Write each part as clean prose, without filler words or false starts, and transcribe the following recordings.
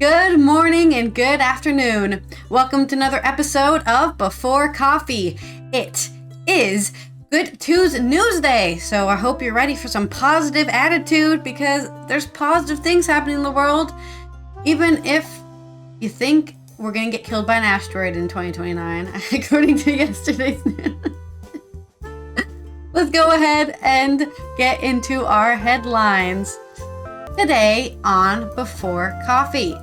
Good morning and good afternoon. Welcome to another episode of Before Coffee. It is Good Tuesday News Day, so I hope you're ready for some positive attitude because there's positive things happening in the world, even if you think we're going to get killed by an asteroid in 2029, according to yesterday's news. Let's go ahead and get into our headlines. Today on Before Coffee.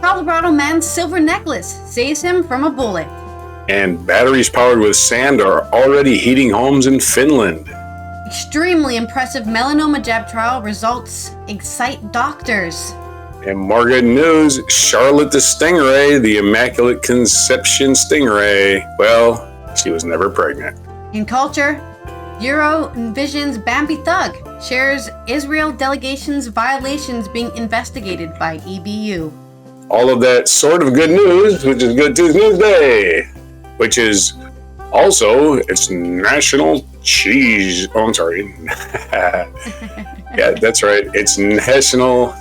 Colorado man's silver necklace saves him from a bullet. And batteries powered with sand are already heating homes in Finland. Extremely impressive melanoma jab trial results excite doctors. And more good news, Charlotte the Stingray, the Immaculate Conception Stingray, well, she was never pregnant. In culture, Eurovision's Bambi Thug shares Israel delegation's violations being investigated by EBU. All of that sort of good news, which is Good Tuesday News Day, which is also, it's National Cheese. Oh, I'm sorry. Yeah, that's right. It's National,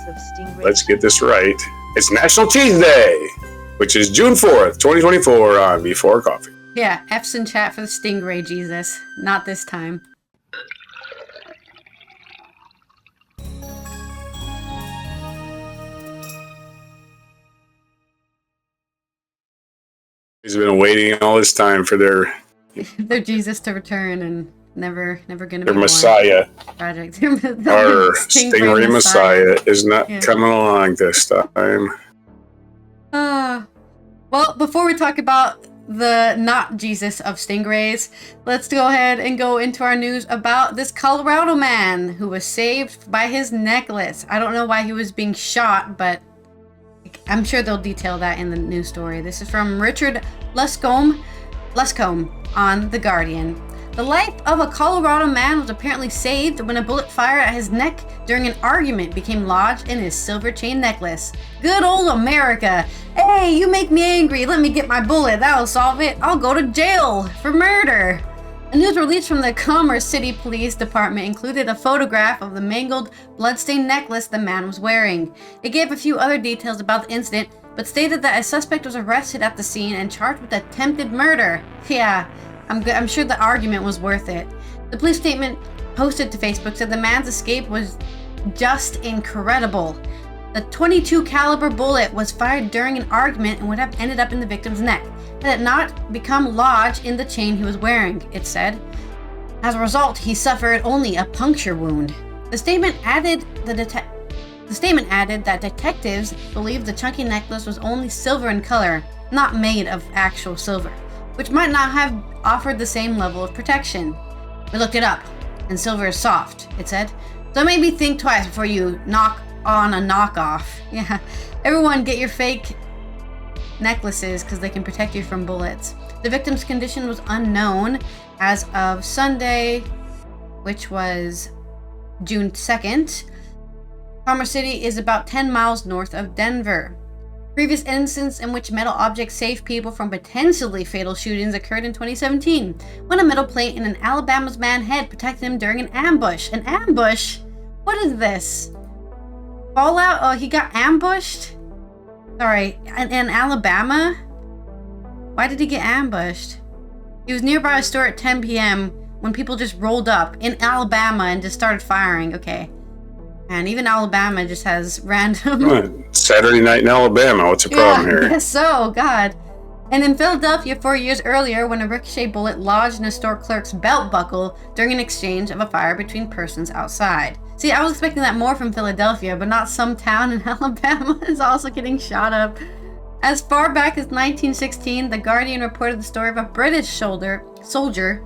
let's get this right. It's National Cheese Day, which is June 4th, 2024 on Before Coffee. Yeah, F's in chat for the Stingray Jesus. Not this time. He's been waiting all this time for their Jesus to return and never gonna be their Messiah. Project. Our Stingray Messiah is not coming along this time. Well, before we talk about the not Jesus of stingrays, let's go ahead and go into our news about this Colorado man who was saved by his necklace. I don't know why he was being shot, but I'm sure they'll detail that in the news story. This is from Richard Luscombe on The Guardian. The life of a Colorado man was apparently saved when a bullet fired at his neck during an argument became lodged in his silver chain necklace. Good old America. Hey, you make me angry. Let me get my bullet. That'll solve it. I'll go to jail for murder. A news release from the Commerce City Police Department included a photograph of the mangled, bloodstained necklace the man was wearing. It gave a few other details about the incident, but stated that a suspect was arrested at the scene and charged with attempted murder. Yeah, I'm sure the argument was worth it. The police statement posted to Facebook said the man's escape was just incredible. The .22 caliber bullet was fired during an argument and would have ended up in the victim's neck had it not become lodged in the chain he was wearing, it said. As a result, he suffered only a puncture wound. The statement added that detectives believed the chunky necklace was only silver in color, not made of actual silver, which might not have offered the same level of protection. We looked it up, and silver is soft, it said. So maybe think twice before you knock on a knockoff. Yeah, everyone get your fake necklaces because they can protect you from bullets. The victim's condition was unknown as of Sunday, which was June 2nd. Commerce City is about 10 miles north of Denver. Previous incidents in which metal objects saved people from potentially fatal shootings occurred in 2017, when a metal plate in an Alabama's man's head protected him during an ambush. An ambush? What is this? Fallout? Oh, he got ambushed? Sorry, in Alabama? Why did he get ambushed? He was nearby a store at 10 p.m. when people just rolled up in Alabama and just started firing. Okay. And even Alabama just has random... Saturday night in Alabama. What's the problem here? I guess so. God. And in Philadelphia 4 years earlier, when a ricochet bullet lodged in a store clerk's belt buckle during an exchange of a fire between persons outside. See, I was expecting that more from Philadelphia, but not some town in Alabama is also getting shot up. As far back as 1916, The Guardian reported the story of a British soldier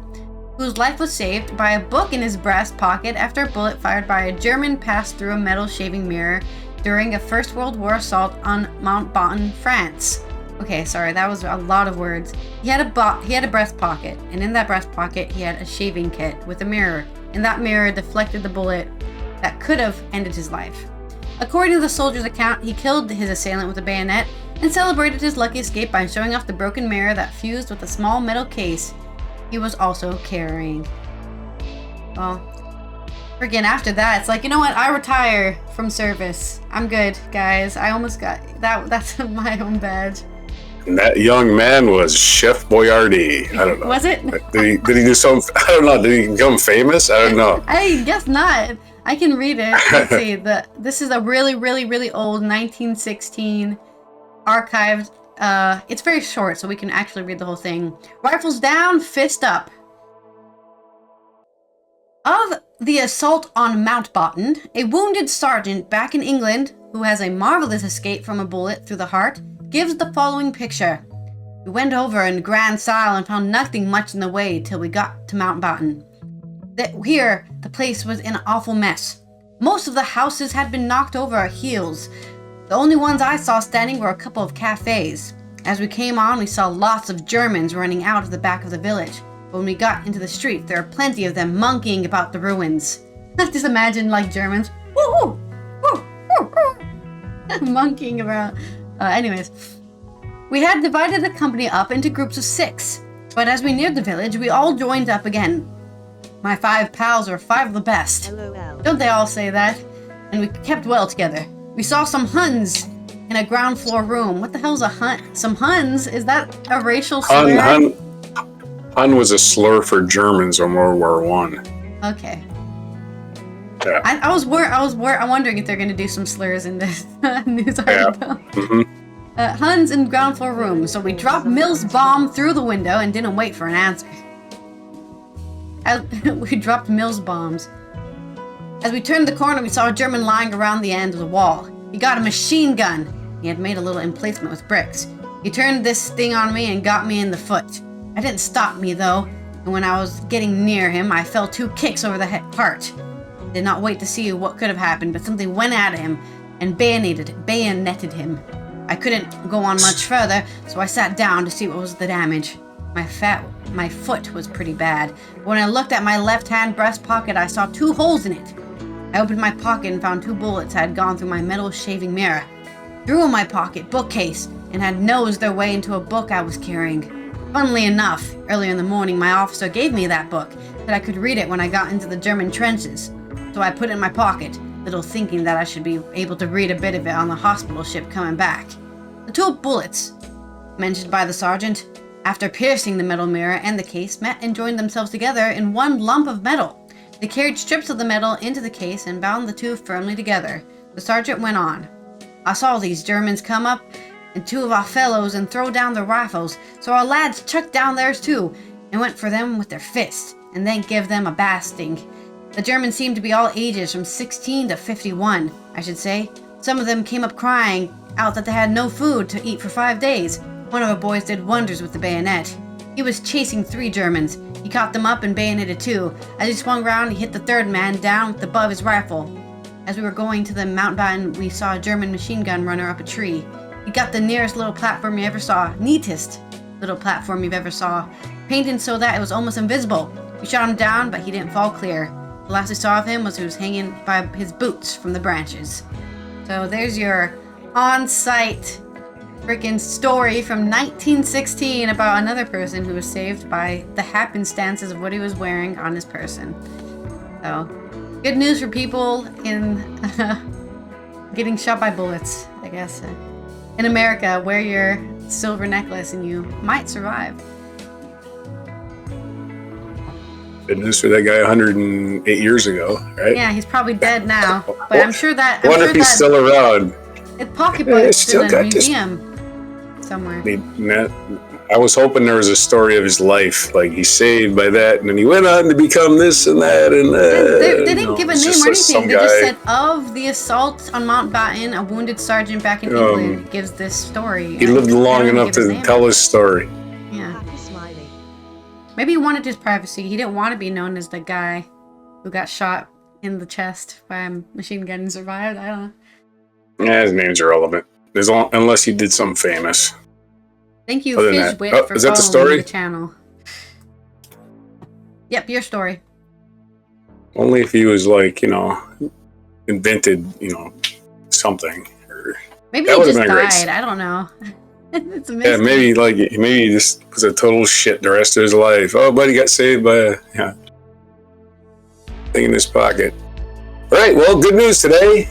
whose life was saved by a book in his breast pocket after a bullet fired by a German passed through a metal shaving mirror during a First World War assault on Mountbatten, France. Okay, sorry, that was a lot of words. He had a breast pocket, and in that breast pocket, he had a shaving kit with a mirror, and that mirror deflected the bullet that could have ended his life. According to the soldier's account, he killed his assailant with a bayonet and celebrated his lucky escape by showing off the broken mirror that fused with a small metal case he was also carrying. Well, Freaking after that, it's like, you know what? I retire from service. I'm good, guys. I almost got that. That's my own badge. And that young man was Chef Boyardee. I don't know. Was it? Did he do something? I don't know. Did he become famous? I don't know. I guess not. I can read it. Let's see. This is a really, really, really old 1916 archived. It's very short, so we can actually read the whole thing. Rifles down, fist up. Of the assault on Mountbatten, a wounded sergeant back in England, who has a marvelous escape from a bullet through the heart, gives the following picture. We went over in grand style and found nothing much in the way till we got to Mountbatten. Here, the place was in an awful mess. Most of the houses had been knocked over our heels. The only ones I saw standing were a couple of cafes. As we came on, we saw lots of Germans running out of the back of the village. When we got into the street, there were plenty of them monkeying about the ruins. Just imagine, like, Germans. Woo, woo, woo, woo. Monkeying about. Anyways. We had divided the company up into groups of 6. But as we neared the village, we all joined up again. My 5 pals were 5 of the best. LOL. Don't they all say that? And we kept well together. We saw some Huns in a ground floor room. What the hell's a Hun? Some Huns? Is that a racial slur? Hun was a slur for Germans in World War One. Okay. Yeah. I'm wondering if they're going to do some slurs in this news article. Mm-hmm. Huns in ground floor room. So we dropped Mill's bomb through the window and didn't wait for an answer. We dropped Mill's bombs. As we turned the corner, we saw a German lying around the end of the wall. He got a machine gun. He had made a little emplacement with bricks. He turned this thing on me and got me in the foot. It didn't stop me though, and when I was getting near him, I felt 2 kicks over the heart. I did not wait to see what could have happened, but something went at him and bayoneted him. I couldn't go on much further, so I sat down to see what was the damage. My foot was pretty bad. When I looked at my left-hand breast pocket, I saw 2 holes in it. I opened my pocket and found 2 bullets had gone through my metal shaving mirror. Threw in my pocket bookcase and had nosed their way into a book I was carrying. Funnily enough, earlier in the morning, my officer gave me that book, that I could read it when I got into the German trenches. So I put it in my pocket, little thinking that I should be able to read a bit of it on the hospital ship coming back. The 2 bullets, mentioned by the sergeant, after piercing the metal mirror and the case, met and joined themselves together in one lump of metal. They carried strips of the metal into the case and bound the 2 firmly together. The sergeant went on. I saw these Germans come up and 2 of our fellows and throw down their rifles, so our lads chucked down theirs too and went for them with their fists and then give them a basting. The Germans seemed to be all ages from 16 to 51, I should say. Some of them came up crying out that they had no food to eat for 5 days. One of our boys did wonders with the bayonet. He was chasing 3 Germans. He caught them up and bayoneted 2. As he swung round, he hit the 3rd man down with the butt of his rifle. As we were going to the Mountbatten, we saw a German machine gun runner up a tree. He got the nearest little platform you ever saw. Neatest little platform you've ever saw. Painted so that it was almost invisible. We shot him down, but he didn't fall clear. The last we saw of him was he was hanging by his boots from the branches. So there's your on-site freaking story from 1916 about another person who was saved by the happenstances of what he was wearing on his person. So, good news for people in getting shot by bullets, I guess. In America, wear your silver necklace and you might survive. Good news for that guy 108 years ago, right? Yeah, he's probably dead now, but I'm sure that. I wonder if he's still around. His pocketbook is still in a got this- museum somewhere. I was hoping there was a story of his life, like he's saved by that, and then he went on to become this and that, and They didn't give a name or anything. They just guy. said of the assault on Mountbatten, a wounded sergeant back in England gives this story. He lived long enough to tell his story. Yeah. Happy smiley. Maybe he wanted his privacy. He didn't want to be known as the guy who got shot in the chest by a machine gun and survived. I don't know. Yeah, his name's irrelevant. Unless he did something famous. Thank you, Other than Fishwit, that- for is that the following story? the channel. Yep, your story. Only if he was like, invented, something. Or, Maybe That he would've just been great. died. I don't know. It's a yeah, mystery. maybe he just was a total shit the rest of his life. Oh, but he got saved by a thing in his pocket. All right, well, good news today.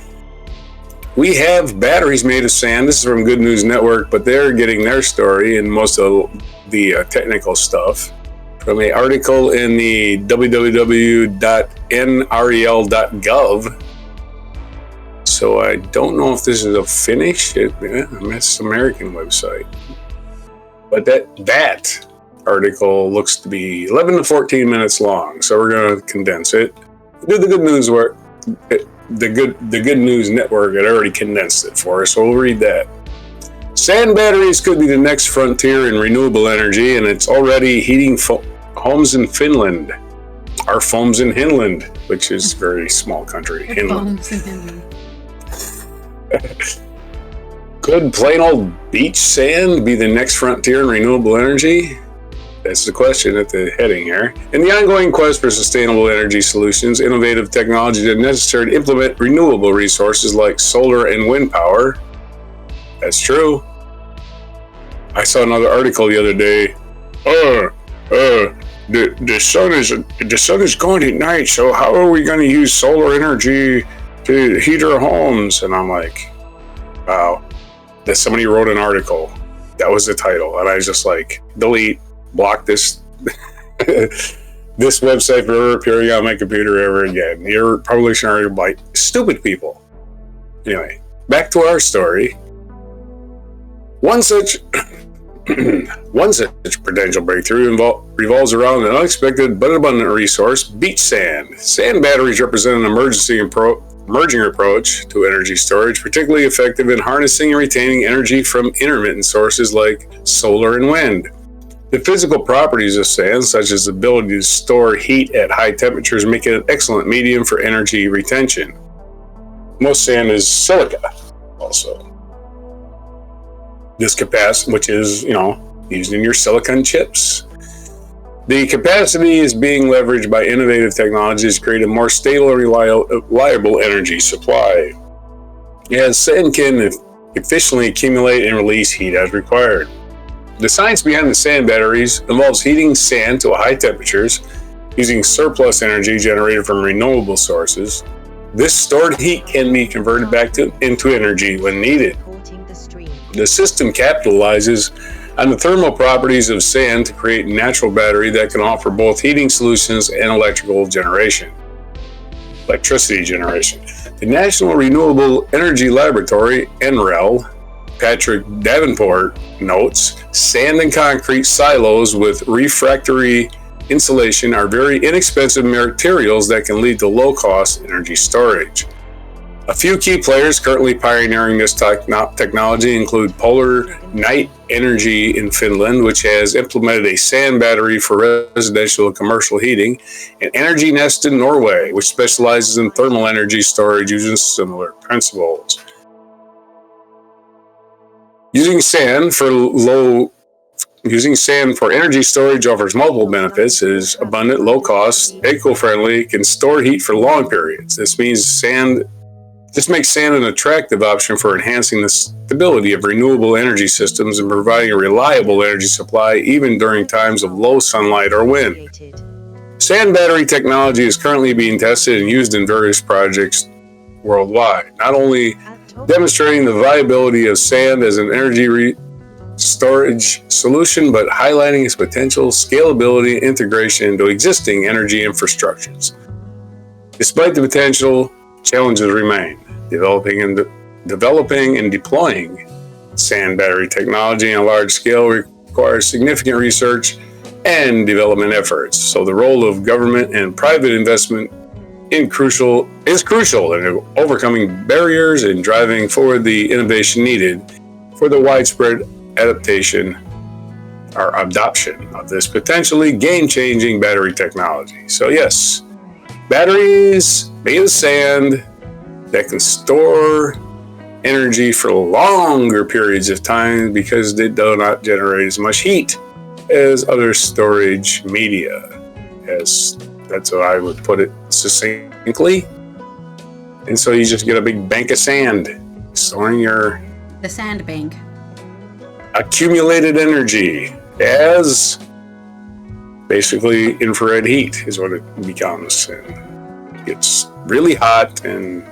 We have batteries made of sand. This is from Good News Network, but they're getting their story and most of the technical stuff from an article in the www.nrel.gov. So I don't know if this is a Finnish, it's an American website. But that article looks to be 11 to 14 minutes long, so we're going to condense it. Do the Good News work. The Good News Network had already condensed it for us, so we'll read that. Sand batteries could be the next frontier in renewable energy, and it's already heating homes in Finland. Our homes in Hinland, which is a very small country. Hinland. Could plain old beach sand be the next frontier in renewable energy? That's the question at the heading here. In the ongoing quest for sustainable energy solutions, innovative technologies are necessary to implement renewable resources like solar and wind power. That's true. I saw another article the other day. The sun is gone at night, so how are we going to use solar energy to heat our homes? And I'm like, wow. That somebody wrote an article. That was the title, and I was just like, delete. Block this this website from ever appearing on my computer ever again. You're publishing our like stupid people. Anyway, back to our story. One such potential breakthrough revolves around an unexpected but abundant resource: beach sand. Sand batteries represent an emerging approach to energy storage, particularly effective in harnessing and retaining energy from intermittent sources like solar and wind. The physical properties of sand, such as the ability to store heat at high temperatures, make it an excellent medium for energy retention. Most sand is silica, also. This capacity, which is, used in your silicon chips. The capacity is being leveraged by innovative technologies to create a more stable and reliable energy supply, as sand can efficiently accumulate and release heat as required. The science behind the sand batteries involves heating sand to high temperatures using surplus energy generated from renewable sources. This stored heat can be converted back into energy when needed. The system capitalizes on the thermal properties of sand to create a natural battery that can offer both heating solutions and electricity generation. The National Renewable Energy Laboratory, NREL, Patrick Davenport notes, sand and concrete silos with refractory insulation are very inexpensive materials that can lead to low-cost energy storage. A few key players currently pioneering this technology include Polar Night Energy in Finland, which has implemented a sand battery for residential and commercial heating, and Energy Nest in Norway, which specializes in thermal energy storage using similar principles. Using sand for energy storage offers multiple benefits. It is abundant, low cost, eco-friendly, can store heat for long periods. This makes sand an attractive option for enhancing the stability of renewable energy systems and providing a reliable energy supply even during times of low sunlight or wind. Sand battery technology is currently being tested and used in various projects worldwide, not only demonstrating the viability of sand as an energy storage solution, but highlighting its potential scalability and integration into existing energy infrastructures. Despite the potential, challenges remain. Developing and deploying sand battery technology on a large scale requires significant research and development efforts. So the role of government and private investment is crucial in overcoming barriers and driving forward the innovation needed for the widespread adoption of this potentially game-changing battery technology. So yes, batteries made of sand that can store energy for longer periods of time because they do not generate as much heat as other storage media. That's how I would put it succinctly. And so you just get a big bank of sand storing the sand bank. Accumulated energy as basically infrared heat is what it becomes, and gets really hot, and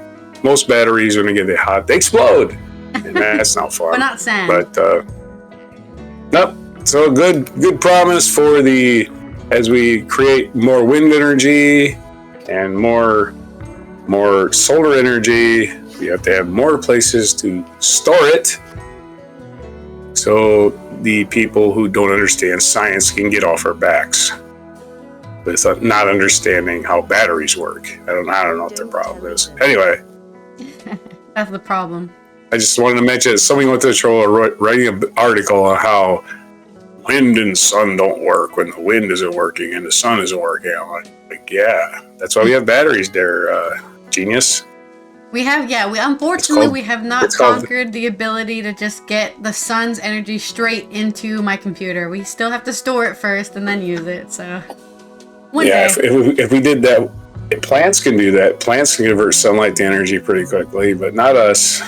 most batteries, when they get hot, they explode. And that's not fun. But not sand. But, nope. So good promise for as we create more wind energy and more solar energy, we have to have more places to store it. So the people who don't understand science can get off our backs with not understanding how batteries work. I don't know what their problem is. Anyway. That's the problem. I just wanted to mention that somebody went to the show writing an article on how wind and sun don't work when the wind isn't working and the sun isn't working. I'm like, yeah, that's why we have batteries there, genius. We have not conquered the ability to just get the sun's energy straight into my computer. We still have to store it first and then use it. So one day. If we did that, plants can do that. Plants can convert sunlight to energy pretty quickly, but not us.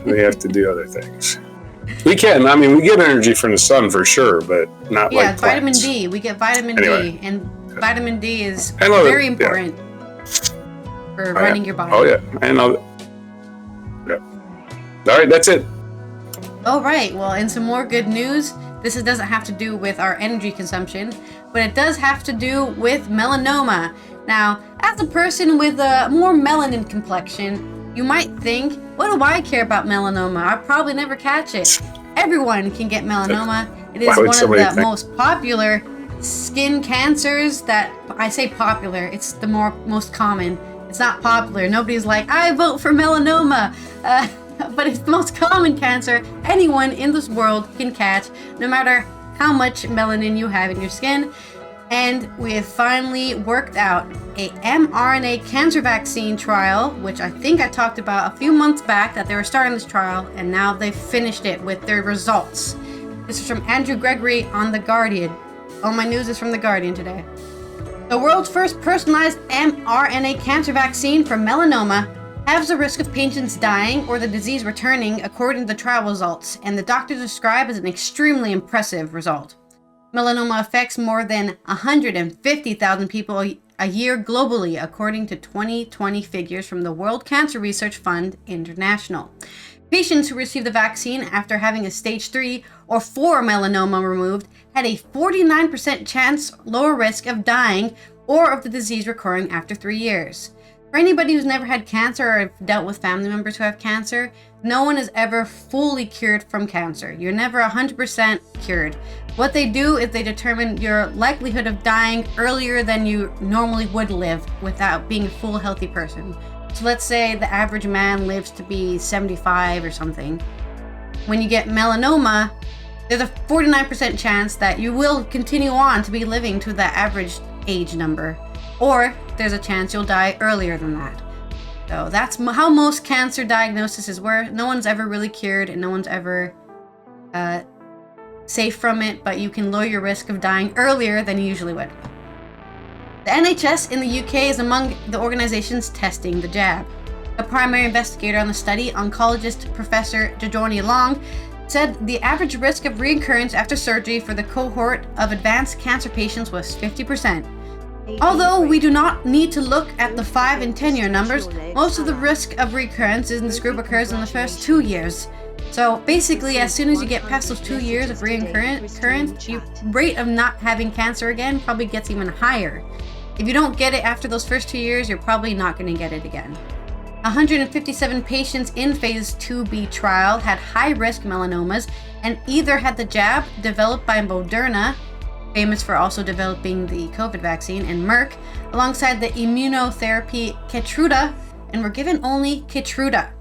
We have to do other things. We can. I mean, we get energy from the sun for sure, but not like plants. Vitamin D. We get vitamin D, and vitamin D is very important for running your body. Oh yeah, I know. Yeah. All right, that's it. All right. Well, and some more good news. This doesn't have to do with our energy consumption, but it does have to do with melanoma. Now, as a person with a more melanin complexion, you might think, what do I care about melanoma? I probably never catch it. Everyone can get melanoma. It is one of the most popular skin cancers that, I say popular, it's the most common. It's not popular. Nobody's like, I vote for melanoma. But it's the most common cancer anyone in this world can catch, no matter how much melanin you have in your skin. And we have finally worked out a mRNA cancer vaccine trial, which I think I talked about a few months back, that they were starting this trial, and now they've finished it with their results. This is from Andrew Gregory on The Guardian. All my news is from The Guardian today. The world's first personalized mRNA cancer vaccine for melanoma halves the risk of patients dying or the disease returning, according to the trial results, and the doctors describe as an extremely impressive result. Melanoma affects more than 150,000 people a year globally, according to 2020 figures from the World Cancer Research Fund International. Patients who received the vaccine after having a stage 3 or 4 melanoma removed had a 49% chance lower risk of dying or of the disease recurring after 3 years. For anybody who's never had cancer or dealt with family members who have cancer, no one is ever fully cured from cancer. You're never 100% cured. What they do is they determine your likelihood of dying earlier than you normally would live without being a full healthy person. So let's say the average man lives to be 75 or something. When you get melanoma, there's a 49% chance that you will continue on to be living to that average age number. Or there's a chance you'll die earlier than that. So that's how most cancer diagnoses work. No one's ever really cured and no one's ever safe from it, but you can lower your risk of dying earlier than you usually would. The NHS in the UK is among the organizations testing the jab. A primary investigator on the study, oncologist Professor Jajorni Long, said the average risk of recurrence after surgery for the cohort of advanced cancer patients was 50%. Although we do not need to look at the 5 and 10 year numbers, most of the risk of recurrence in this group occurs in the first 2 years. So basically, as soon as you get past those 2 years of recurrence, your rate of not having cancer again probably gets even higher. If you don't get it after those first 2 years, you're probably not going to get it again. 157 patients in phase 2B trial had high-risk melanomas and either had the jab developed by Moderna, famous for also developing the COVID vaccine, and Merck, alongside the immunotherapy Keytruda, and were given only Keytruda.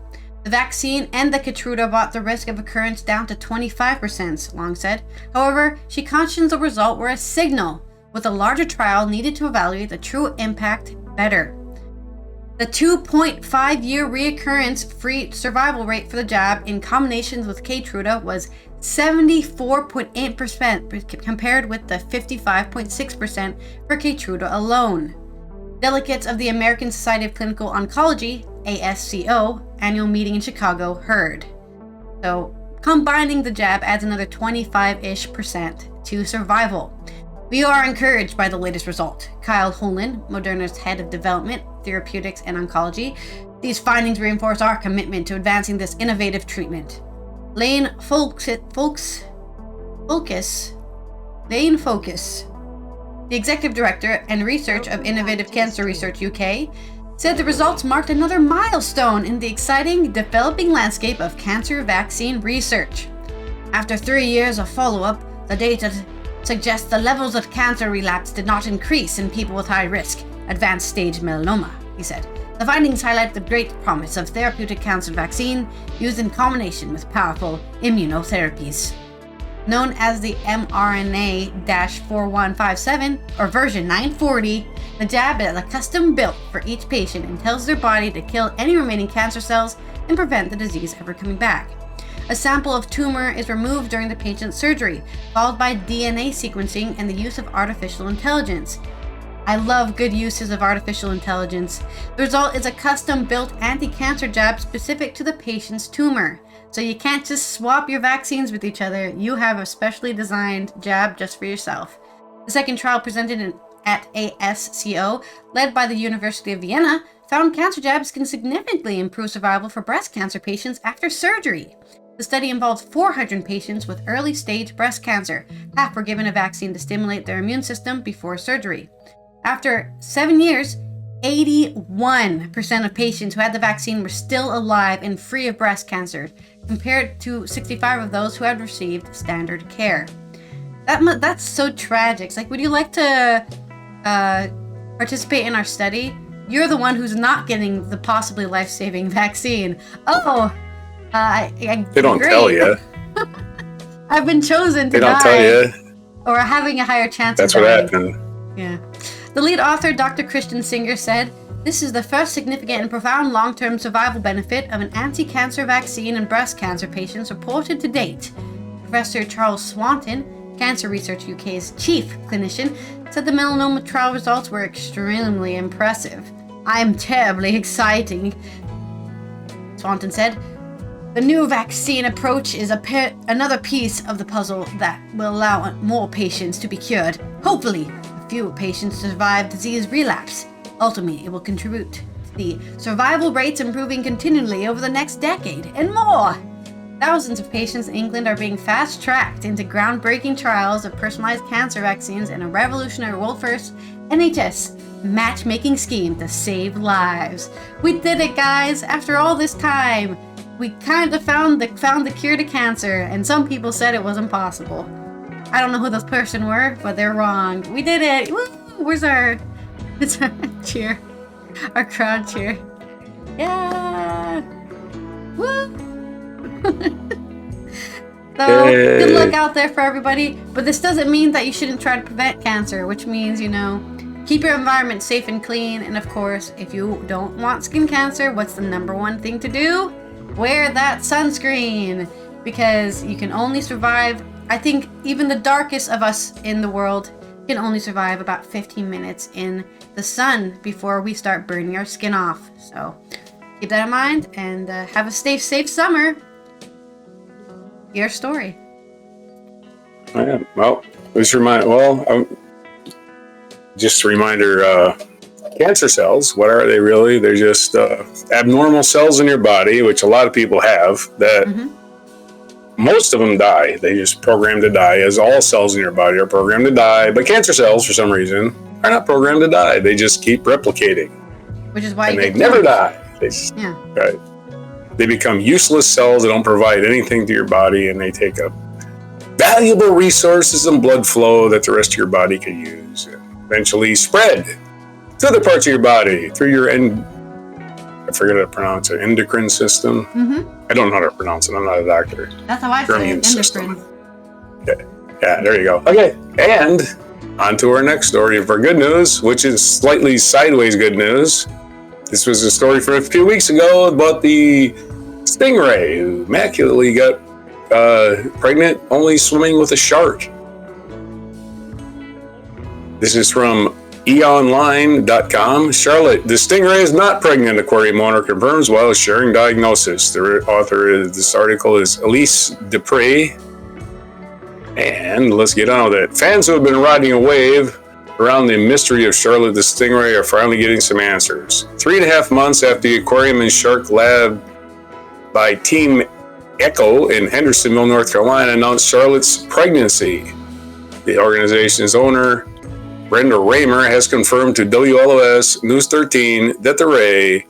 The vaccine and the Keytruda brought the risk of occurrence down to 25%, Long said. However, she cautions the result were a signal, with a larger trial needed to evaluate the true impact better. The 2.5-year reoccurrence-free survival rate for the jab in combinations with Keytruda was 74.8% compared with the 55.6% for Keytruda alone. Delegates of the American Society of Clinical Oncology, ASCO, annual meeting in Chicago heard. So combining the jab adds another 25-ish% to survival. We are encouraged by the latest result. Kyle Holland, Moderna's head of development, therapeutics, and oncology. These findings reinforce our commitment to advancing this innovative treatment. Lane Focus, the executive director and research of Innovative Cancer Research UK, said the results marked another milestone in the exciting developing landscape of cancer vaccine research. After 3 years of follow-up, the data suggests the levels of cancer relapse did not increase in people with high risk, advanced stage melanoma, he said. The findings highlight the great promise of therapeutic cancer vaccine used in combination with powerful immunotherapies. Known as the mRNA-4157, or version 940, the jab is custom built for each patient and tells their body to kill any remaining cancer cells and prevent the disease ever coming back. A sample of tumor is removed during the patient's surgery, followed by DNA sequencing and the use of artificial intelligence. I love good uses of artificial intelligence. The result is a custom-built anti-cancer jab specific to the patient's tumor. So you can't just swap your vaccines with each other. You have a specially designed jab just for yourself. The second trial presented at ASCO, led by the University of Vienna, found cancer jabs can significantly improve survival for breast cancer patients after surgery. The study involved 400 patients with early-stage breast cancer. Half were given a vaccine to stimulate their immune system before surgery. After 7 years, 81% of patients who had the vaccine were still alive and free of breast cancer, compared to 65% of those who had received standard care. That's so tragic. It's like, would you like to participate in our study? You're the one who's not getting the possibly life-saving vaccine. Oh, they don't tell you. I've been chosen to die. They don't tell you. Or having a higher chance That's of dying. what happened. Yeah. The lead author, Dr. Christian Singer, said, "This is the first significant and profound long-term survival benefit of an anti-cancer vaccine in breast cancer patients reported to date." Professor Charles Swanton, Cancer Research UK's chief clinician, said the melanoma trial results were extremely impressive. "I am terribly exciting," Swanton said. "The new vaccine approach is another piece of the puzzle that will allow more patients to be cured. Hopefully, fewer patients to survive disease relapse. Ultimately, it will contribute to the survival rates improving continually over the next decade and more." Thousands of patients in England are being fast-tracked into groundbreaking trials of personalized cancer vaccines in a revolutionary world-first NHS matchmaking scheme to save lives. We did it, guys! After all this time, we kind of found the cure to cancer, and some people said it was impossible. I don't know who this person were, but they're wrong. We did it! Woo! Where's our cheer? Our crowd cheer. Yeah! Woo! So, good luck out there for everybody. But this doesn't mean that you shouldn't try to prevent cancer, which means, keep your environment safe and clean. And of course, if you don't want skin cancer, what's the number one thing to do? Wear that sunscreen, because you can only survive, I think even the darkest of us in the world can only survive about 15 minutes in the sun before we start burning our skin off. So keep that in mind, and have a safe summer. Your story. Yeah, well, just a reminder, cancer cells, what are they really? They're just abnormal cells in your body, which a lot of people have, that most of them die. They just programmed to die, as all cells in your body are programmed to die. But cancer cells, for some reason, are not programmed to die. They just keep replicating. Which is why they never die. Right. They become useless cells that don't provide anything to your body, and they take up valuable resources and blood flow that the rest of your body can use, and eventually spread to other parts of your body through your I forget how to pronounce it, endocrine system. I don't know how to pronounce it. I'm not a doctor. That's how I say it, endocrine. Yeah, there you go. Okay, and on to our next story for good news, which is slightly sideways good news. This was a story from a few weeks ago about the stingray who immaculately got pregnant only swimming with a shark. This is from eonline.com. Charlotte, the stingray is not pregnant, aquarium owner confirms while sharing diagnosis. The author of this article is Elise Dupre. And let's get on with it. Fans who have been riding a wave around the mystery of Charlotte the Stingray are finally getting some answers. 3.5 months after the aquarium and shark lab by Team Echo in Hendersonville, North Carolina, announced Charlotte's pregnancy. The organization's owner, Brenda Raymer, has confirmed to WLOS News 13 that the Ray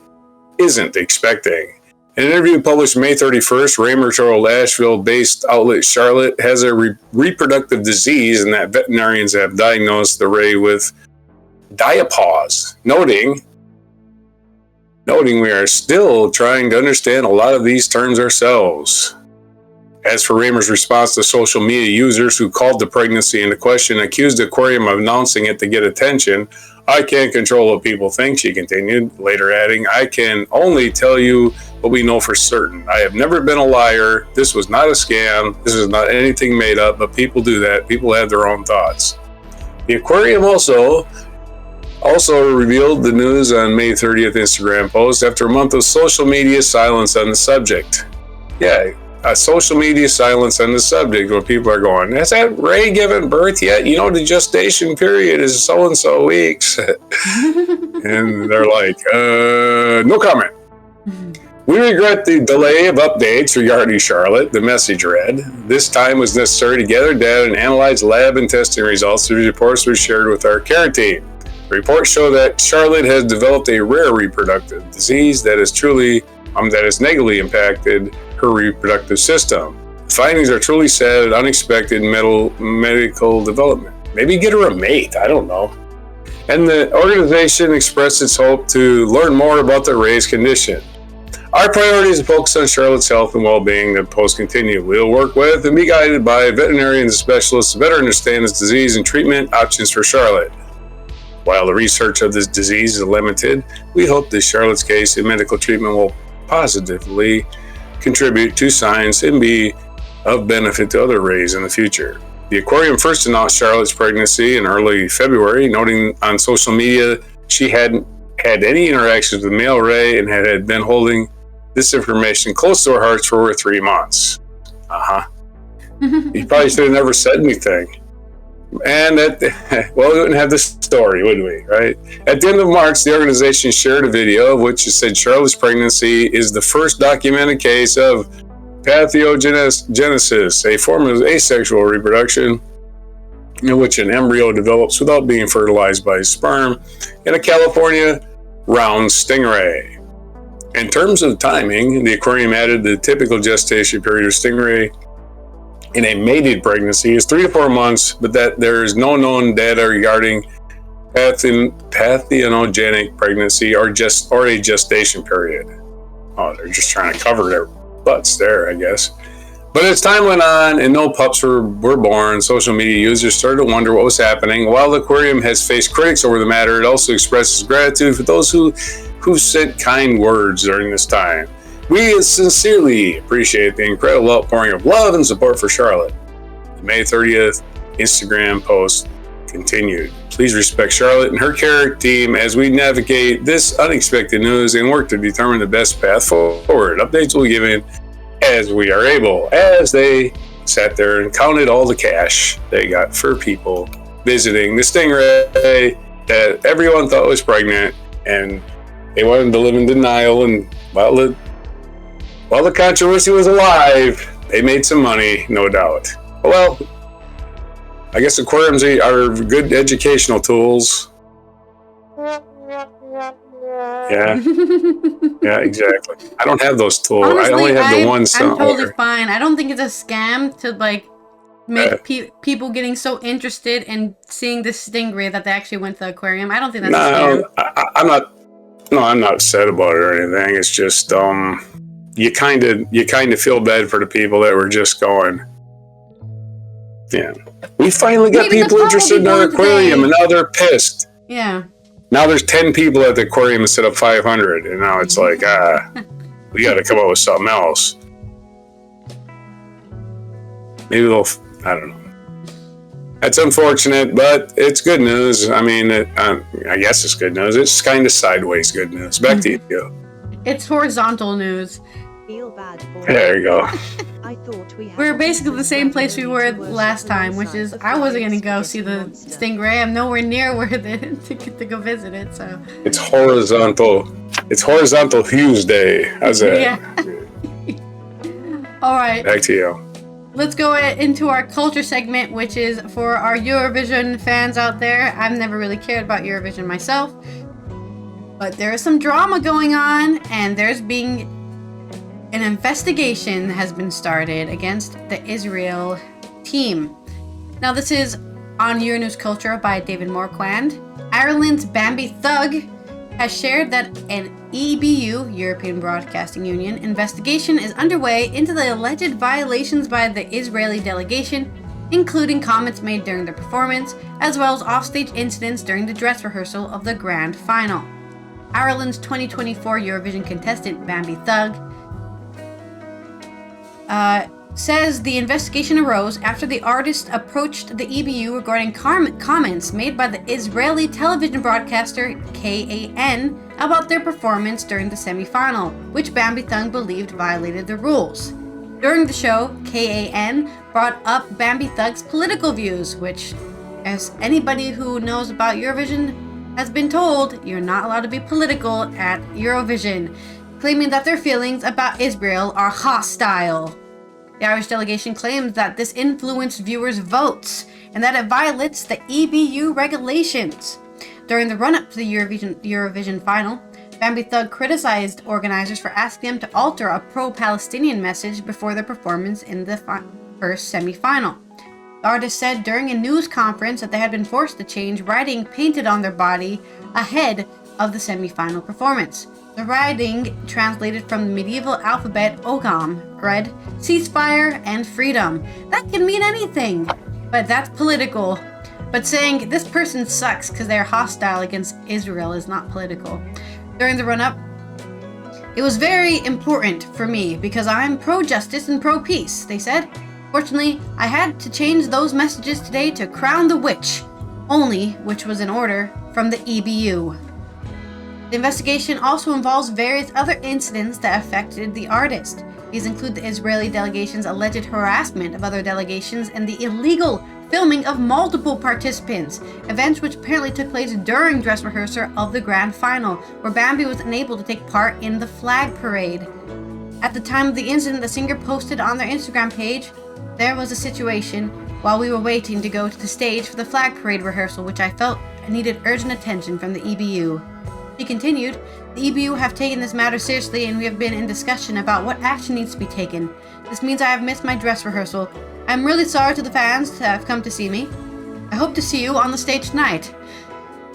isn't expecting. In an interview published May 31st, Raymer told Asheville-based outlet Charlotte has a reproductive disease and that veterinarians have diagnosed the Ray with diapause, noting we are still trying to understand a lot of these terms ourselves. As for Raymer's response to social media users who called the pregnancy into question, accused the aquarium of announcing it to get attention, I can't control what people think, she continued, later adding, I can only tell you what we know for certain. I have never been a liar. This was not a scam. This is not anything made up, but people do that. People have their own thoughts. The aquarium also revealed the news on May 30th Instagram post after a month of social media silence on the subject. Yeah, a social media silence on the subject where people are going, has that Ray given birth yet? You know, the gestation period is so-and-so weeks. And they're like, no comment. We regret the delay of updates regarding Charlotte, the message read. This time was necessary to gather data and analyze lab and testing results. The reports were shared with our care team. The reports show that Charlotte has developed a rare reproductive disease that has negatively impacted her reproductive system. The findings are truly sad and unexpected medical development. Maybe get her a mate, I don't know. And the organization expressed its hope to learn more about the Ray's condition. Our priority is to focus on Charlotte's health and well-being, the post continued. We'll work with and be guided by veterinarians and specialists to better understand this disease and treatment options for Charlotte. While the research of this disease is limited, we hope that Charlotte's case and medical treatment will positively contribute to science and be of benefit to other rays in the future. The aquarium first announced Charlotte's pregnancy in early February, noting on social media she hadn't had any interactions with male ray and had been holding this information close to her heart for over 3 months. You probably should have never said anything. And we wouldn't have this story, would we, right? At the end of March, the organization shared a video of which it said Charlotte's pregnancy is the first documented case of parthenogenesis, a form of asexual reproduction in which an embryo develops without being fertilized by sperm in a California round stingray. In terms of timing, the aquarium added the typical gestation period of stingray in a mated pregnancy is 3 to 4 months, but that there is no known data regarding parthenogenic pregnancy or a gestation period. Oh, they're just trying to cover their butts there, I guess. But as time went on and no pups were born, social media users started to wonder what was happening. While the aquarium has faced critics over the matter, it also expresses gratitude for those who sent kind words during this time. We sincerely appreciate the incredible outpouring of love and support for Charlotte. The May 30th Instagram post continued. Please respect Charlotte and her care team as we navigate this unexpected news and work to determine the best path forward. Updates will be given as we are able, as they sat there and counted all the cash they got for people visiting the Stingray that everyone thought was pregnant, and they wanted to live in denial. And while the controversy was alive, they made some money, no doubt. Well, I guess aquariums are good educational tools. Yeah. Yeah, exactly. I don't have those tools. Honestly, I only have the one. I'm totally fine. I don't think it's a scam to make people getting so interested in seeing this stingray that they actually went to the aquarium. I don't think that's a scam. I'm not upset about it or anything. It's just you kind of feel bad for the people that were just going. Yeah, we finally got people interested in our aquarium, and now they're pissed. Yeah. Now there's 10 people at the aquarium instead of 500, and now it's like, we got to come up with something else. Maybe I don't know. That's unfortunate, but it's good news. I mean, I guess it's good news. It's kind of sideways good news. Back to you. It's horizontal news. Feel bad for There you go. I thought We're basically the same place we were last time, which is I wasn't gonna go see the Stingray. I'm nowhere near where to go visit it. So it's horizontal. It's Horizontal Hughes Day. How's that? Yeah. All right. Back to you. Let's go into our culture segment, which is for our Eurovision fans out there. I've never really cared about Eurovision myself, but there is some drama going on, and there's being an investigation has been started against the Israel team. Now, this is on Euronews Culture by David Morquand. Ireland's Bambi Thug has shared that an EBU, European Broadcasting Union, investigation is underway into the alleged violations by the Israeli delegation, including comments made during the performance, as well as offstage incidents during the dress rehearsal of the grand final. Ireland's 2024 Eurovision contestant Bambi Thug says the investigation arose after the artist approached the EBU regarding comments made by the Israeli television broadcaster KAN about their performance during the semi-final, which Bambi Thug believed violated the rules. During the show, KAN brought up Bambi Thug's political views, which, as anybody who knows about Eurovision has been told, you're not allowed to be political at Eurovision, claiming that their feelings about Israel are hostile. The Irish delegation claims that this influenced viewers' votes and that it violates the EBU regulations. During the run-up to the Eurovision final, Bambi Thug criticized organizers for asking them to alter a pro-Palestinian message before their performance in the first semi-final. The artist said during a news conference that they had been forced to change writing painted on their body ahead of the semi-final performance. The writing, translated from the medieval alphabet Ogam, read, ceasefire and freedom. That can mean anything, but that's political. But saying this person sucks because they're hostile against Israel is not political. During the run-up, it was very important for me because I'm pro-justice and pro-peace, they said. Fortunately, I had to change those messages today to crown the witch, only which was an order from the EBU. The investigation also involves various other incidents that affected the artist. These include the Israeli delegation's alleged harassment of other delegations and the illegal filming of multiple participants, events which apparently took place during dress rehearsal of the grand final, where Bambi was unable to take part in the flag parade. At the time of the incident, the singer posted on their Instagram page, "There was a situation while we were waiting to go to the stage for the flag parade rehearsal, which I felt needed urgent attention from the EBU." He continued, "The EBU have taken this matter seriously and we have been in discussion about what action needs to be taken. This means I have missed my dress rehearsal. I'm really sorry to the fans that have come to see me. I hope to see you on the stage tonight."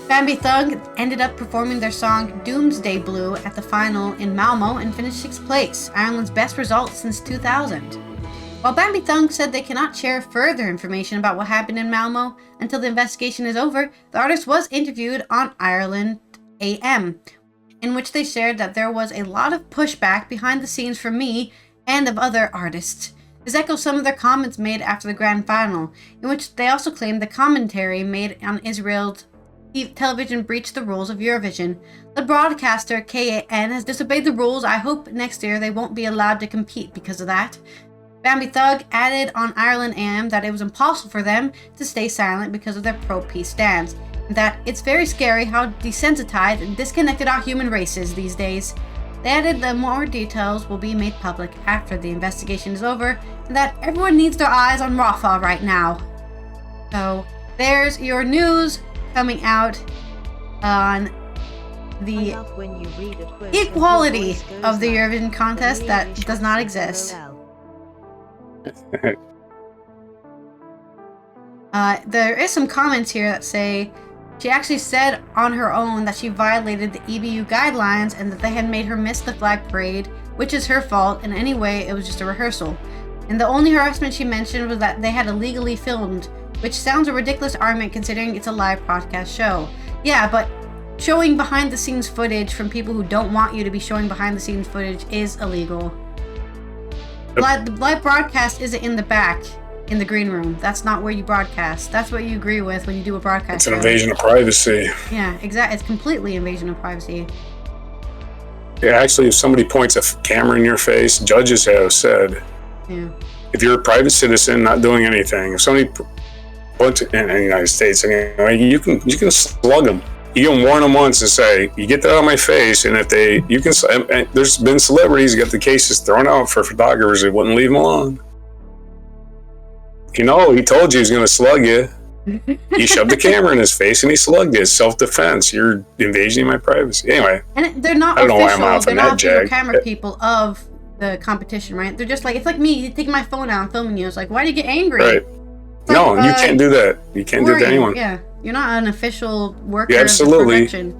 Bambi Thug ended up performing their song Doomsday Blue at the final in Malmo and finished 6th place, Ireland's best result since 2000. While Bambi Thug said they cannot share further information about what happened in Malmo until the investigation is over, the artist was interviewed on Ireland AM, in which they shared that there was a lot of pushback behind the scenes from me and of other artists. This echoes some of their comments made after the grand final, in which they also claimed the commentary made on Israel's television breached the rules of Eurovision. The broadcaster KAN has disobeyed the rules. I hope next year they won't be allowed to compete because of that. Bambi Thug added on Ireland AM that it was impossible for them to stay silent because of their pro-peace stance, and that it's very scary how desensitized and disconnected our human race is these days. They added that more details will be made public after the investigation is over, and that everyone needs their eyes on Rafa right now. So there's your news coming out on the equality of the Eurovision contest that does not exist. There is some comments here that say she actually said on her own that she violated the EBU guidelines and that they had made her miss the flag parade, which is her fault, and anyway, it was just a rehearsal. And the only harassment she mentioned was that they had illegally filmed, which sounds a ridiculous argument considering it's a live broadcast show. Yeah, but showing behind the scenes footage from people who don't want you to be showing behind the scenes footage is illegal. The live broadcast isn't in the back, in the green room. That's not where you broadcast. That's what you agree with when you do a broadcast. It's an invasion of privacy. Yeah, exactly. It's completely invasion of privacy. Yeah, actually, if somebody points a camera in your face, judges have said. Yeah. if you're a private citizen not doing anything, if somebody puts in the United States anyway, you can slug them. You can warn them once and say, you get that out of my face, and if and there's been celebrities who got the cases thrown out for photographers that wouldn't leave them alone. He told you he was going to slug you. He shoved the camera in his face and he slugged you. It's self-defense. You're invading my privacy. Anyway. And they're not I don't official. know why I'm off they're on not that, Jag. camera people of the competition, right? They're just like, it's like me taking my phone out and filming you. It's like, why do you get angry? Right. No, you can't do that. You can't do it to anyone. Yeah. You're not an official worker Yeah, absolutely. of the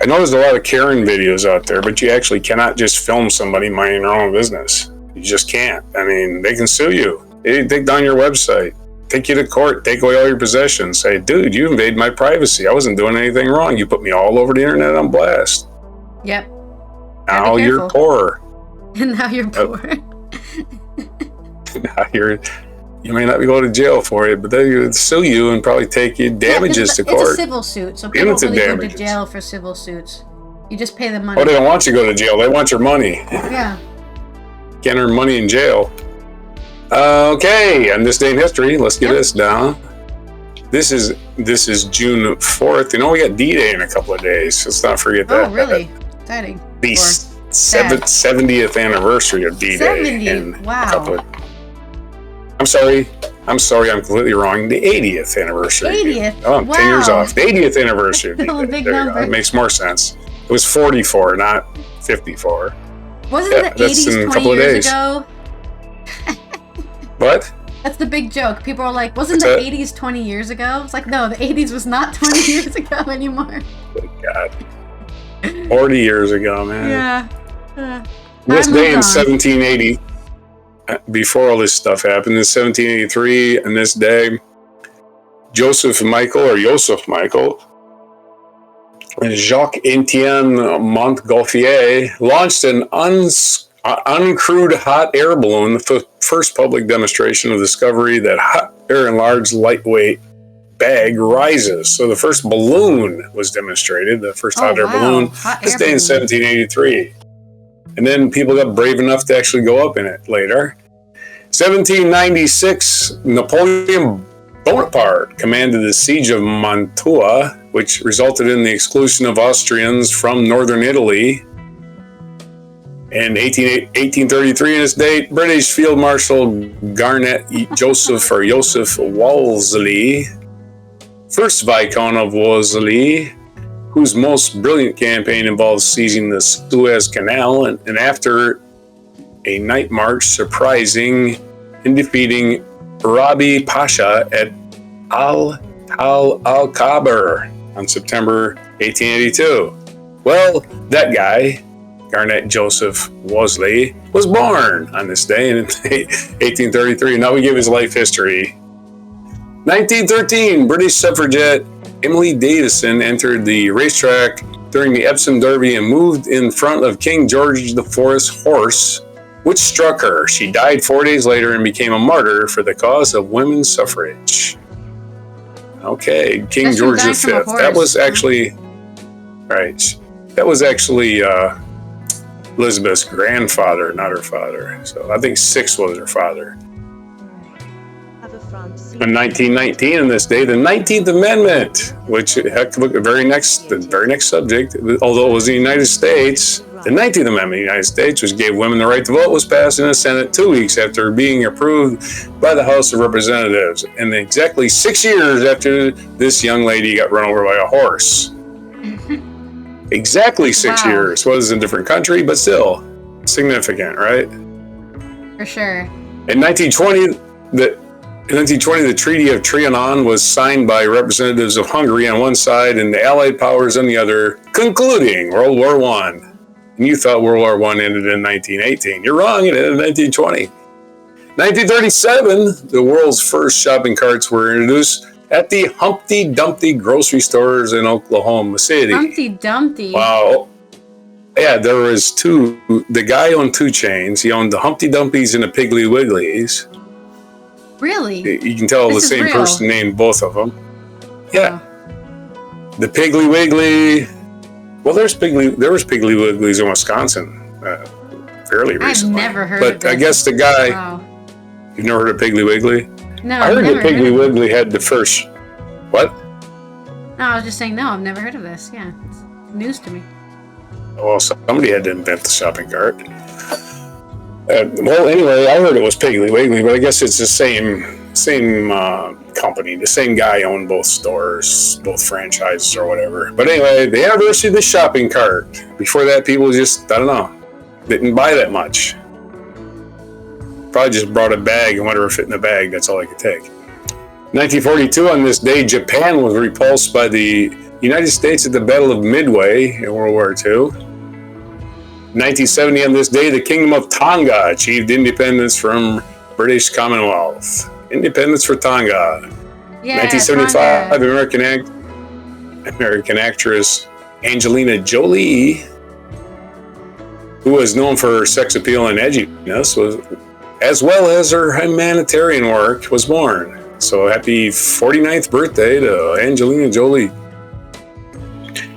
I know there's a lot of Karen videos out there, but you actually cannot just film somebody minding their own business. You just can't. I mean, they can sue you. They take down your website, take you to court, take away all your possessions, say, dude, you invaded my privacy. I wasn't doing anything wrong. You put me all over the internet on blast. Yep. Now you're poor. And now you're poor. Now you may not be going to jail for it, but they would sue you and probably take you damages to court. It's a civil suit, so people don't really go to jail for civil suits. You just pay them money. Oh, they don't want you to go to jail. They want your money. Yeah. Can't earn money in jail. Okay, on this day in history, let's get this down. This is June 4th. We got D-Day in a couple of days. Let's not forget that. Oh, really? Exciting. The 70th anniversary of D-Day. 70? Wow. I'm sorry, I'm completely wrong. The 80th anniversary. 80th? Oh, I'm 10 years off. The 80th anniversary of Still a D-Day. big number. It makes more sense. It was 44, not 54. Wasn't the 80s 20 years ago? What? That's the big joke. People are like, wasn't the 80s 20 years ago? It's like, no, the 80s was not 20 years ago anymore. Good God. 40 years ago, man. Yeah. This day in 1780, before all this stuff happened, in 1783, and this day, Joseph Michael and Jacques-Étienne Montgolfier launched an uncrewed hot air balloon, the first public demonstration of the discovery that hot air in large, lightweight bag rises. So the first balloon was demonstrated, the first hot air balloon, this day in 1783. And then people got brave enough to actually go up in it later. 1796, Napoleon Bonaparte commanded the siege of Mantua, which resulted in the exclusion of Austrians from northern Italy. In 1833, in this date, British Field Marshal Garnet Joseph Wolseley, first Viscount of Wolseley, whose most brilliant campaign involved seizing the Suez Canal, and after a night march, surprising and defeating Rabi Pasha at Al-Khabar on September 1882. Well, that guy, Garnet Joseph Wolseley, was born on this day in 1833. Now we give his life history. 1913, British suffragette Emily Davison entered the racetrack during the Epsom Derby and moved in front of King George IV's horse, which struck her. She died 4 days later and became a martyr for the cause of women's suffrage. Okay, King George V. That was actually Elizabeth's grandfather, not her father. So I think 6 was her father. In 1919, in this day, the 19th Amendment, which the very next subject, although it was the United States, the 19th Amendment of the United States, which gave women the right to vote, was passed in the Senate 2 weeks after being approved by the House of Representatives, and exactly 6 years after this young lady got run over by a horse. Exactly 6 years. Was in a different country, but still significant, right? For sure. In 1920, the Treaty of Trianon was signed by representatives of Hungary on one side and the Allied powers on the other, concluding World War I. And you thought World War I ended in 1918. You're wrong, it ended in 1920. 1937, the world's first shopping carts were introduced at the Humpty Dumpty grocery stores in Oklahoma City. Humpty Dumpty? Wow. Yeah, there was two. The guy owned 2 chains. He owned the Humpty Dumpies and the Piggly Wigglies. Really? You can tell the same person named both of them. Yeah. The Piggly Wiggly. Well, there was Piggly Wigglies in Wisconsin fairly recently. I've never heard of But I guess the guy. Wow. You've never heard of Piggly Wiggly? No, I I've heard never that Piggly heard of it. Wiggly had the first. What? No, I was just saying, no, I've never heard of this. Yeah, it's news to me. Well, somebody had to invent the shopping cart. Well, anyway, I heard it was Piggly Wiggly, but I guess it's the same company. The same guy owned both stores, both franchises or whatever. But anyway, the anniversary of the shopping cart. Before that, people just, I don't know, didn't buy that much. Probably just brought a bag and whatever fit in the bag, that's all I could take. 1942, on this day, Japan was repulsed by the United States at the Battle of Midway in World War II. 1970, on this day, the Kingdom of Tonga achieved independence from British Commonwealth. Independence for Tonga. Yeah, 1975, Tonga. American actress Angelina Jolie, who was known for her sex appeal and edginess, as well as her humanitarian work, was born. So happy 49th birthday to Angelina Jolie.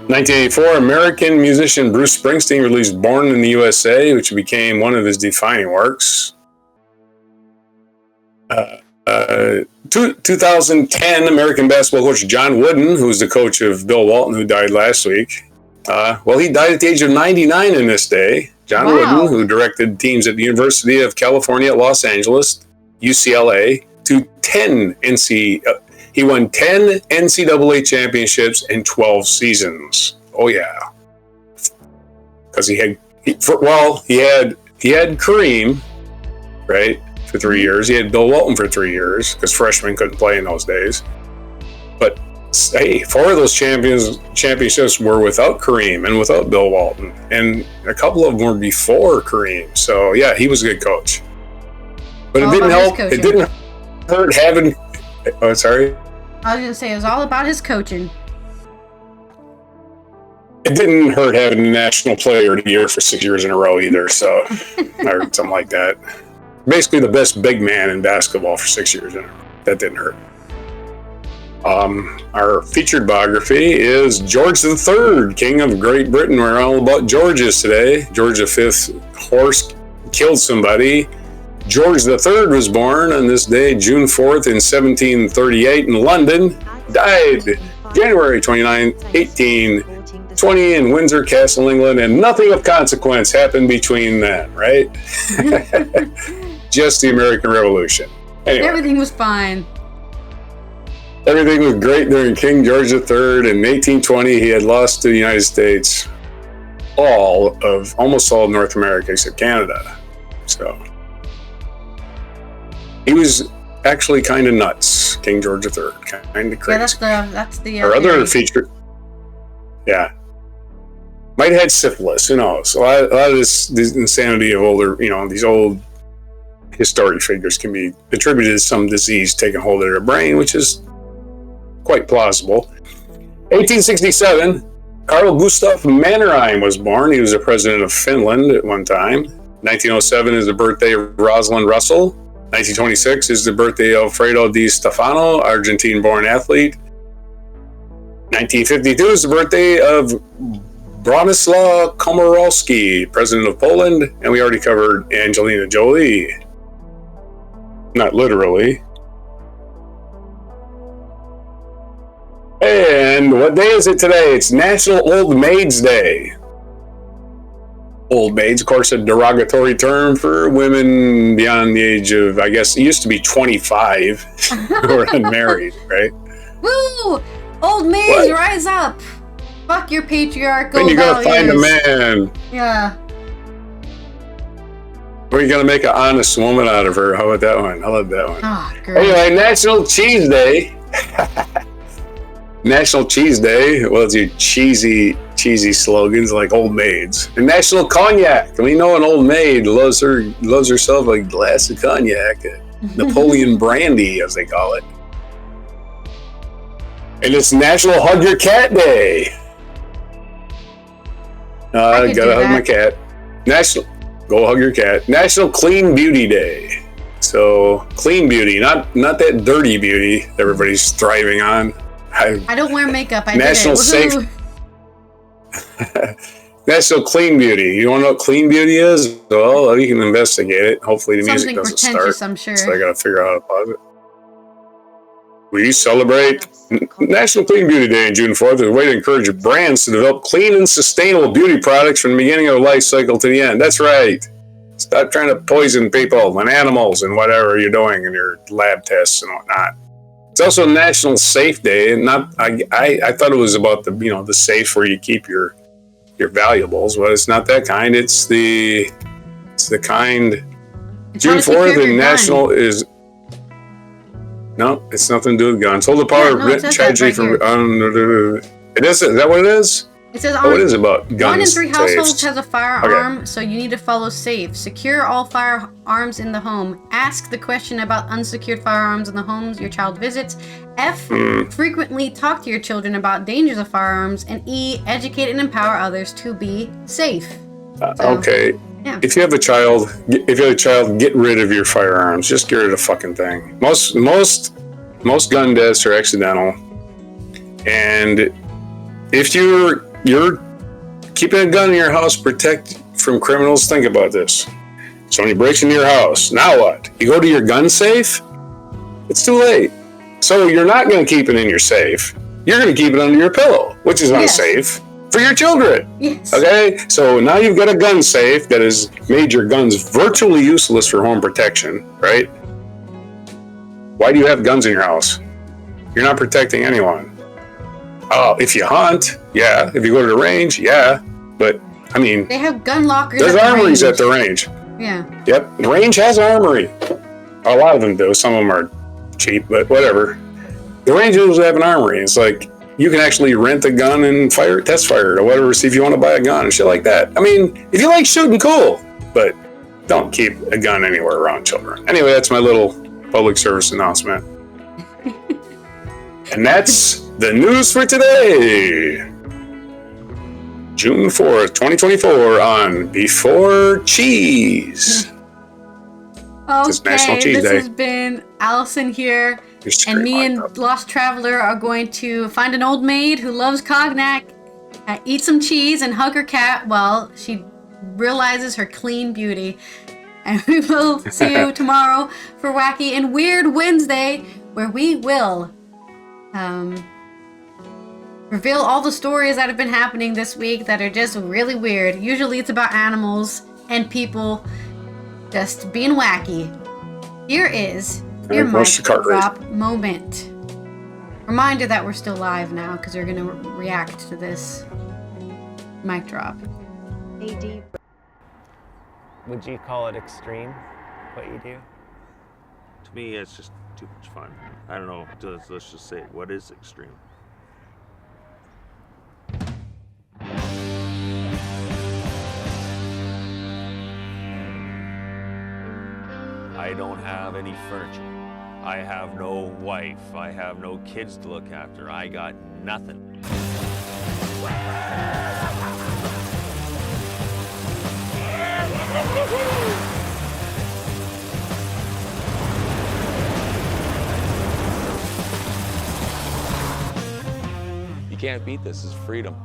1984, American musician Bruce Springsteen released Born in the USA, which became one of his defining works. 2010, American basketball coach John Wooden, who's the coach of Bill Walton, who died last week. He died at the age of 99 in this day. John Wooden, who directed teams at the University of California at Los Angeles, UCLA, to 10 he won 10 NCAA championships in 12 seasons. Oh yeah, because he had Kareem, right, for 3 years. He had Bill Walton for 3 years because freshmen couldn't play in those days. But hey, 4 of those championships were without Kareem and without Bill Walton, and a couple of them were before Kareem. So yeah, he was a good coach. But it didn't help. It didn't hurt having. Oh, sorry. I was going to say, it was all about his coaching. It didn't hurt having the National Player of the Year for 6 years in a row either, so or something like that. Basically, the best big man in basketball for 6 years in a row. That didn't hurt. Our featured biography is George III, King of Great Britain. We're all about Georges today. George V's horse killed somebody. George III was born on this day, June 4th in 1738 in London. Died January 29th, 1820 in Windsor Castle, England, and nothing of consequence happened between then, right? Just the American Revolution. Anyway, everything was fine. Everything was great during King George III. In 1820, he had lost to the United States almost all of North America except Canada. So he was actually kind of nuts, King George III, kind of crazy. Yeah, that's the Our other feature, yeah, might have had syphilis. Who knows? A lot of this insanity of older, these old historic figures can be attributed to some disease taking hold of their brain, which is quite plausible. 1867, Carl Gustaf Mannerheim was born. He was the president of Finland at one time. 1907 is the birthday of Rosalind Russell. 1926 is the birthday of Alfredo Di Stefano, Argentine-born athlete. 1952 is the birthday of Bronislaw Komorowski, president of Poland. And we already covered Angelina Jolie. Not literally. And what day is it today? It's National Old Maids Day. Old maids, of course, a derogatory term for women beyond the age of, I guess, it used to be 25 who were unmarried, right? Woo! Old maids, rise up! Fuck your patriarchal Then you gotta values. find a man. Yeah. We're gonna make an honest woman out of her. How about that one? I love that one. Oh, great. Anyway, National Cheese Day. National Cheese Day. Well, it's your cheesy slogans like Old Maids. And National Cognac. We know an old maid loves herself a glass of cognac. Napoleon brandy, as they call it. And it's National Hug Your Cat Day. Gotta hug my cat. Go hug your cat. National Clean Beauty Day. So clean beauty, not that dirty beauty that everybody's thriving on. I don't wear makeup. National National Clean Beauty. You want to know what clean beauty is? Well, you can investigate it. Hopefully the music Something doesn't pretentious, start. I'm sure. So I got to figure out how to pause it. We celebrate National Clean Beauty Day on June 4th as a way to encourage brands to develop clean and sustainable beauty products from the beginning of their life cycle to the end. That's right. Stop trying to poison people and animals and whatever you're doing in your lab tests and whatnot. It's also National Safe Day, and I thought it was about the safe where you keep your valuables, but it's not that kind. It's the kind. It's June how to take care 4th of your and National gun. is. No, it's nothing to do with guns. Hold the power of it says that tragedy right from. It is. Is that what it is? It says What is it about guns? 1 in 3 households safes? has a firearm, so you need to follow safe. Secure all firearms in the home. Ask the question about unsecured firearms in the homes your child visits. F. Frequently talk to your children about dangers of firearms. And E. Educate and empower others to be safe. Okay. Yeah. If you have a child, get rid of your firearms. Just get rid of the fucking thing. Most gun deaths are accidental, and if you're keeping a gun in your house, protect from criminals. Think about this. Somebody breaks into your house. Now what? You go to your gun safe? It's too late. So you're not going to keep it in your safe. You're going to keep it under your pillow, which is unsafe for your children. Yes. Okay? So now you've got a gun safe that has made your guns virtually useless for home protection, right? Why do you have guns in your house? You're not protecting anyone. If you hunt, yeah. If you go to the range, yeah. But, I mean... They have gun lockers there's at the armories range. at the range. Yeah. Yep. The range has armory. A lot of them do. Some of them are cheap, but whatever. The range usually have an armory. It's like, you can actually rent a gun and test fire it or whatever, see if you want to buy a gun and shit like that. I mean, if you like shooting, cool. But don't keep a gun anywhere around children. Anyway, that's my little public service announcement. And that's the news for today. June 4th, 2024 on Before Cheese. It's National Okay, Cheese this Day. has been Allison here, and me and Lost Traveler are going to find an old maid who loves cognac, eat some cheese, and hug her cat while she realizes her clean beauty. And we will see you tomorrow for Wacky and Weird Wednesday, where we will reveal all the stories that have been happening this week that are just really weird. Usually it's about animals and people just being wacky. Here is your mic drop moment. Reminder that we're still live now because we're going to react to this mic drop. AD. Would you call it extreme, what you do? To me, it's just too much fun. I don't know. Let's just say, what is extreme? I don't have any furniture. I have no wife. I have no kids to look after. I got nothing. You can't beat this. It's freedom.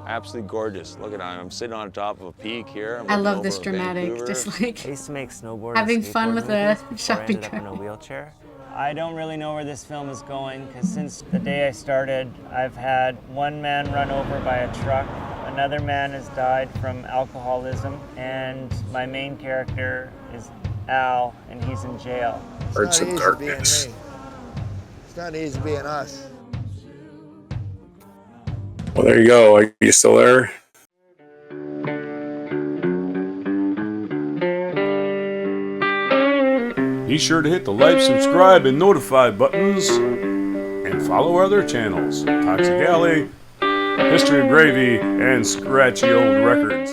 Absolutely gorgeous. Look at that. I'm sitting on top of a peak here. I love this dramatic, just like I used to make snowboard having and fun skateboard with a movies before I shopping ended up in a cart. wheelchair. I don't really know where this film is going because since the day I started, I've had one man run over by a truck, another man has died from alcoholism, and my main character is Al, and he's in jail. Heard some darkness. It's not easy being us. Well, there you go. Are you still there? Be sure to hit the like, subscribe, and notify buttons, and follow our other channels, Toxic Alley, History of Gravy, and Scratchy Old Records.